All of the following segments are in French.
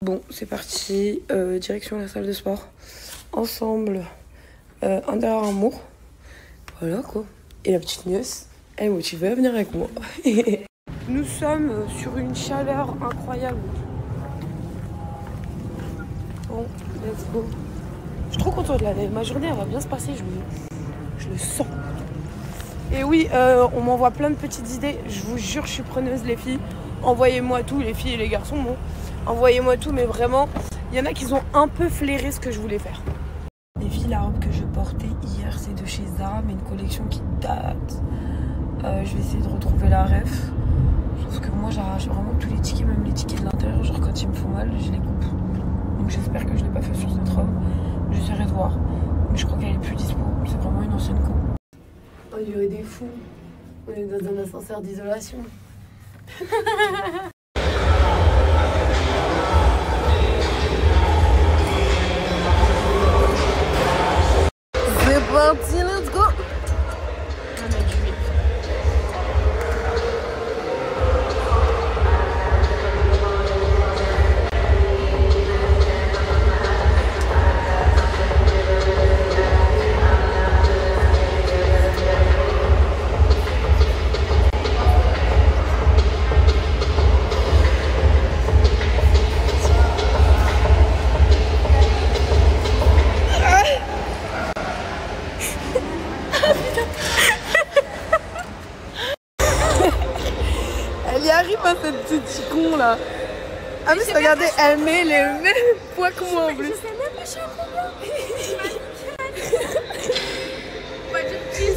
Bon, c'est parti, direction la salle de sport. Ensemble, Under Armour. Voilà quoi. Et la petite Nius, elle est motivée à venir avec moi. Nous sommes sur une chaleur incroyable. Bon, let's go. Je suis trop contente là, ma journée elle va bien se passer, je le sens. Et oui, on m'envoie plein de petites idées, je vous jure, je suis preneuse les filles. Envoyez-moi tout, les filles et les garçons, bon. Envoyez-moi tout, mais vraiment, il y en a qui ont un peu flairé ce que je voulais faire. Les filles, la robe que je portais hier, c'est de chez Zara, mais une collection qui date. Je vais essayer de retrouver la ref. Sauf que moi, j'arrache vraiment tous les tickets, même les tickets de l'intérieur. Genre, quand ils me font mal, je les coupe. Donc, j'espère que je ne l'ai pas fait sur cette robe. J'essaierai de voir. Mais je crois qu'elle est plus dispo. C'est vraiment une ancienne co. Oh, il y aurait des fous. On est dans un ascenseur d'isolation. C'est parti, let's go! Elle y arrive à cette petite con là. Ah mais regardez, elle met les mêmes poids que moi en plus. Je sais même pas chez combien. On va dire 10.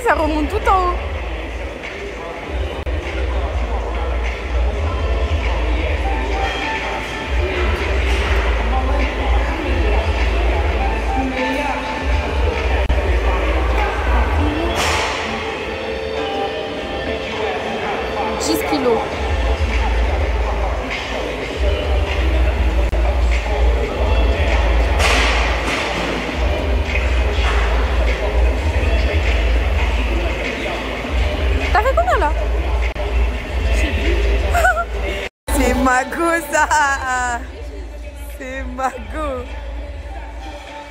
Ça remonte tout en haut. C'est Mago ça. C'est Mago.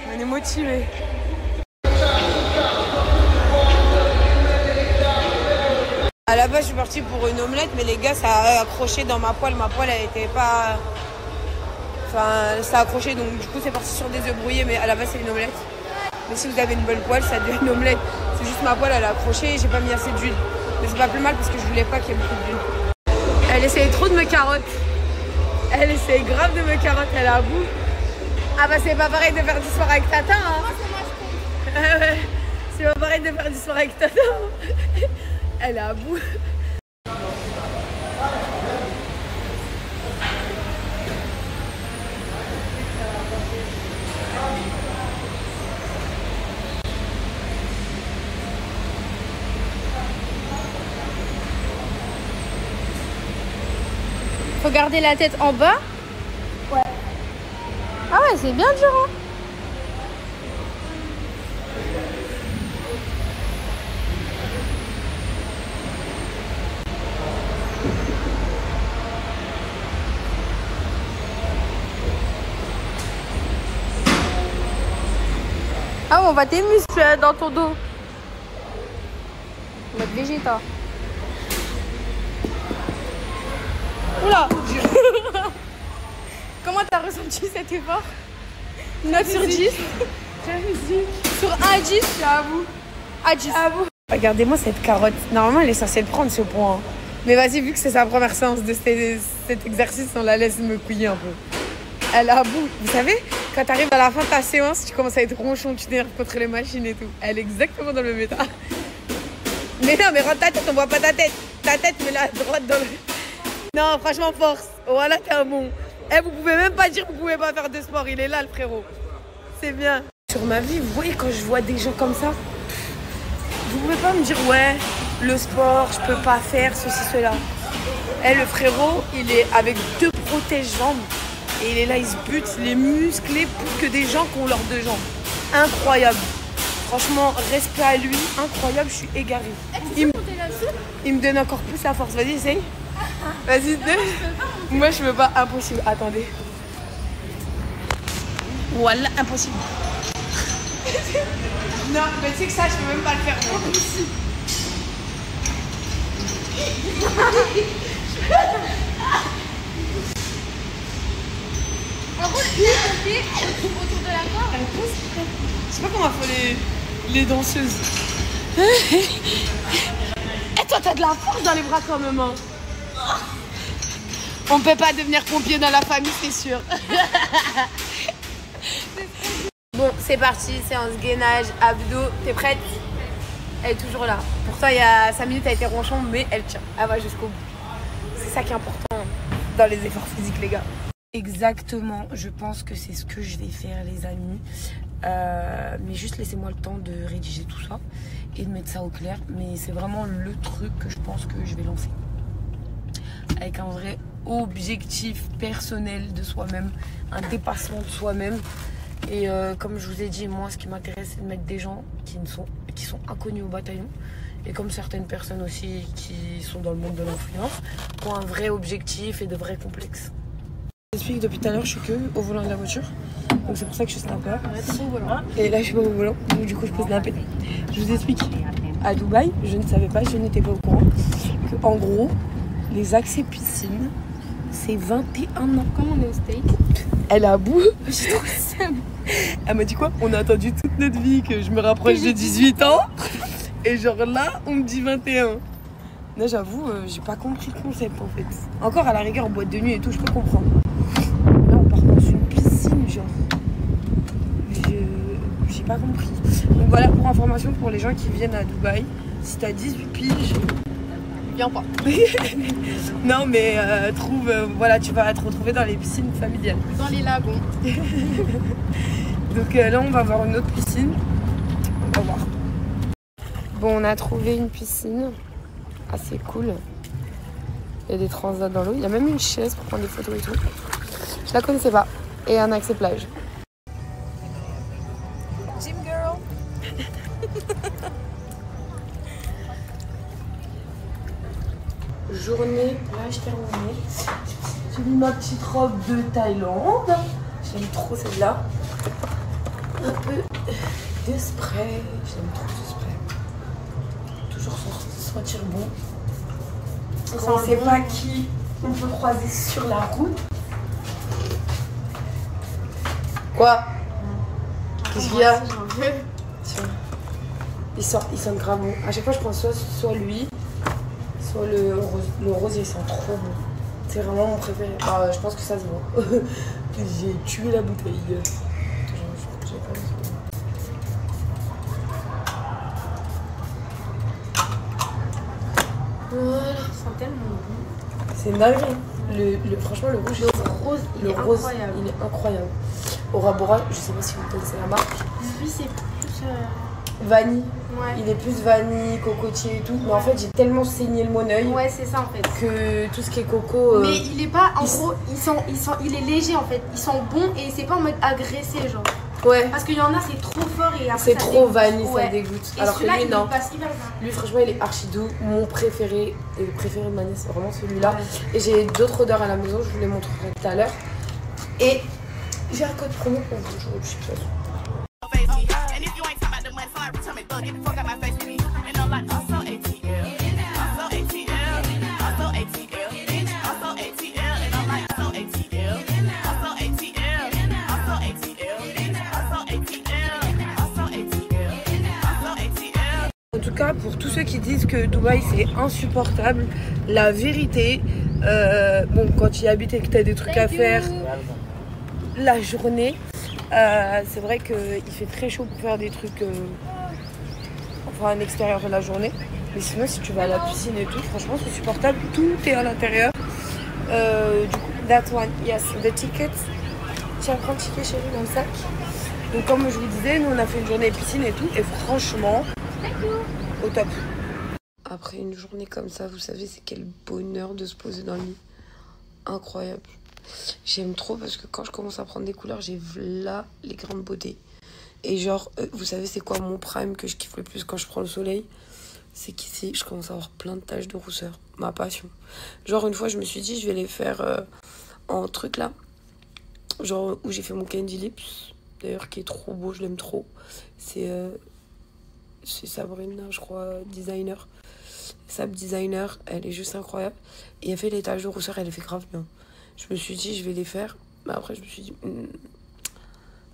On est motivés. À la base je suis partie pour une omelette, mais les gars ça a accroché dans ma poêle. Ma poêle elle était pas... Enfin ça a accroché, donc du coup c'est parti sur des œufs brouillés, mais à la base c'est une omelette. Mais si vous avez une bonne poêle ça devient une omelette. C'est juste ma poêle elle a accroché et j'ai pas mis assez d'huile. Mais c'est pas plus mal parce que je voulais pas qu'il y ait beaucoup d'huile. Elle essaye trop de me carotte. Elle essaye grave de me carotte, elle est à bout. Ah bah c'est pas pareil de faire du sport avec Tata hein. C'est pas pareil de faire du sport avec Tata. Elle est à bout. Faut garder la tête en bas. Ouais. Ah ouais, c'est bien dur hein. Ah on voit tes muscles dans ton dos. En mode végéta. Oula. Comment t'as ressenti cet effort? Note sur 10. Sur 1 à 10, c'est à vous. À 10. À vous. Regardez-moi cette carotte. Normalement, elle est censée le prendre ce point. Mais vas-y, vu que c'est sa première séance de cet exercice, on la laisse me couiller un peu. Elle est à bout. Vous savez, quand t'arrives à la fin de ta séance, tu commences à être ronchon, tu t'énerves contre les machines et tout. Elle est exactement dans le même état. Mais non, mais rentre ta tête, on voit pas ta tête. Ta tête, mets-la à droite dans le... Non, franchement, force. Voilà, t'es un bon. Eh, vous pouvez même pas dire que vous pouvez pas faire de sport. Il est là, le frérot. C'est bien. Sur ma vie, vous voyez, quand je vois des gens comme ça, vous pouvez pas me dire, ouais, le sport, je peux pas faire ceci, cela. Eh, le frérot, il est avec 2 protège-jambes. Et il est là, il se bute, les musclés plus que des gens qui ont leurs 2 jambes. Incroyable. Franchement, respect à lui, incroyable, je suis égarée. Il me donne encore plus la force. Vas-y, essaye. Vas-y, moi je peux pas, impossible. Attendez. Voilà, impossible. Non, mais tu sais que ça, je peux même pas le faire. Impossible. En gros, le pied autour de la corde. Je sais pas comment font les danseuses. Et toi, t'as de la force dans les bras quand même. Hein. On peut pas devenir pompier dans la famille, c'est sûr. Bon, c'est parti, séance gainage, abdos. T'es prête? Elle est toujours là. Pourtant, il y a 5 minutes, elle était ronchon, mais elle tient. Elle va jusqu'au bout. C'est ça qui est important dans les efforts physiques, les gars. Exactement, je pense que c'est ce que je vais faire, les amis. Mais juste laissez-moi le temps de rédiger tout ça et de mettre ça au clair. Mais c'est vraiment le truc que je pense que je vais lancer. Avec un vrai objectif personnel de soi-même, un dépassement de soi-même. Et comme je vous ai dit, moi ce qui m'intéresse c'est de mettre des gens qui sont inconnus au bataillon. Et comme certaines personnes aussi qui sont dans le monde de l'influence, qui ont un vrai objectif et de vrais complexes. Je t'explique, depuis tout à l'heure je suis que au volant de la voiture. Donc c'est pour ça que je snapper. Et là je suis pas au volant, donc du coup je peux snapper. Je vous explique, à Dubaï, je ne savais pas, je n'étais pas au courant, que en gros, les accès piscine, c'est 21 ans. Comme on est au steak. Elle a bout. J'ai trop seum. Elle m'a dit quoi? On a attendu toute notre vie que je me rapproche de 18 ans. Et genre là, on me dit 21. Là, j'avoue, j'ai pas compris le concept en fait. Encore à la rigueur, boîte de nuit et tout, je peux comprendre. Là, on part dans une piscine, genre. J'ai pas compris. Donc voilà, pour information, pour les gens qui viennent à Dubaï, si t'as 18 piges, Viens pas. non mais voilà, tu vas te retrouver dans les piscines familiales. Dans les lagons. Donc là on va voir une autre piscine. On va voir. Bon, on a trouvé une piscine assez cool. Il y a des transats dans l'eau. Il y a même une chaise pour prendre des photos et tout. Je la connaissais pas. Et un accès plage. Gym girl. Journée plage terminée. J'ai mis ma petite robe de Thaïlande. J'aime trop celle-là. Un peu de spray. J'aime trop ce spray. Toujours sentir bon. On ne sait pas qui on peut croiser sur la route. Quoi? Qu'est-ce qu'il y a? Il sent grave bon. À chaque fois je prends soit lui, soit le rose, il sent trop bon. C'est vraiment mon préféré. Ah, je pense que ça se voit. J'ai tué la bouteille. Voilà. Ça sent tellement bon. C'est dingue. Franchement, le rouge, il est incroyable. Aura Bora, je sais pas si vous connaissez la marque. Lui, c'est plus. Vanille. Ouais. Il est plus vanille, cocotier et tout. Mais en fait, j'ai tellement saigné le mon œil. Ouais, c'est ça en fait. Que tout ce qui est coco. Mais il est pas. En gros, il est léger en fait. Il sent bon et c'est pas en mode agressé, genre. Ouais. Parce qu'il y en a, c'est trop fort et après. C'est trop dégoûte. vanille, Ouais. ça dégoûte. Et alors que lui, il non. passe hyper bien. Lui, franchement, il est archi doux. Mon préféré, et le préféré de ma nièce, c'est vraiment celui-là. Ouais. Et j'ai d'autres odeurs à la maison, je vous les montrerai tout à l'heure. Et j'ai un code promo pour vous, je vous le dis. En tout cas, pour tous ceux qui disent que Dubaï c'est insupportable, la vérité, bon, quand tu y habites et que tu as des trucs à faire la journée, c'est vrai qu'il fait très chaud pour faire des trucs enfin à l'extérieur de la journée. Mais sinon, si tu vas à la piscine et tout, franchement, c'est supportable. Tout est à l'intérieur. Du coup, That one, yes, the tickets. Tiens, prends le ticket chérie dans le sac. Donc comme je vous disais, nous on a fait une journée piscine et tout. Et franchement, au top. Après une journée comme ça, vous savez, c'est quel bonheur de se poser dans le lit. Incroyable. J'aime trop parce que quand je commence à prendre des couleurs, j'ai là les grandes beautés. Et genre, vous savez, c'est quoi mon prime que je kiffe le plus quand je prends le soleil? C'est qu'ici, je commence à avoir plein de taches de rousseur. Ma passion. Genre, une fois, je me suis dit, je vais les faire en truc là. Genre, où j'ai fait mon Candy Lips. D'ailleurs, qui est trop beau, je l'aime trop. C'est Sabrina, je crois, designer. Sab designer, elle est juste incroyable. Et elle fait les taches de rousseur, elle les fait grave bien. Je me suis dit, je vais les faire. Mais après, je me suis dit,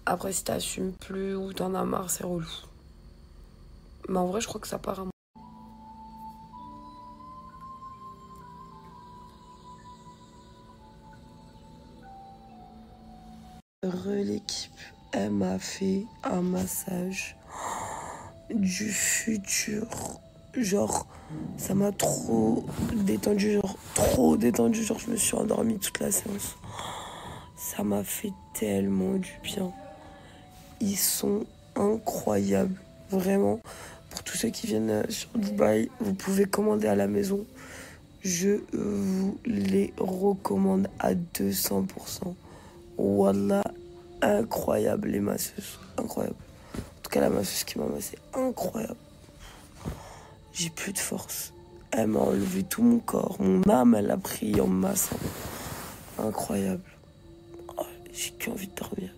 après, si t'assumes plus ou t'en as marre, c'est relou. Mais en vrai, je crois que ça part à moi. L'équipe, elle m'a fait un massage du futur. Genre, ça m'a trop détendu, genre je me suis endormie toute la séance. Ça m'a fait tellement du bien. Ils sont incroyables, vraiment. Pour tous ceux qui viennent sur Dubaï, vous pouvez commander à la maison. Je vous les recommande à 200%. Wallah, incroyable les masseuses, incroyable. En tout cas, la masseuse qui m'a massé, incroyable. J'ai plus de force. Elle m'a enlevé tout mon corps. Mon âme, elle a pris en me massant. Incroyable. Oh, j'ai qu'envie de dormir.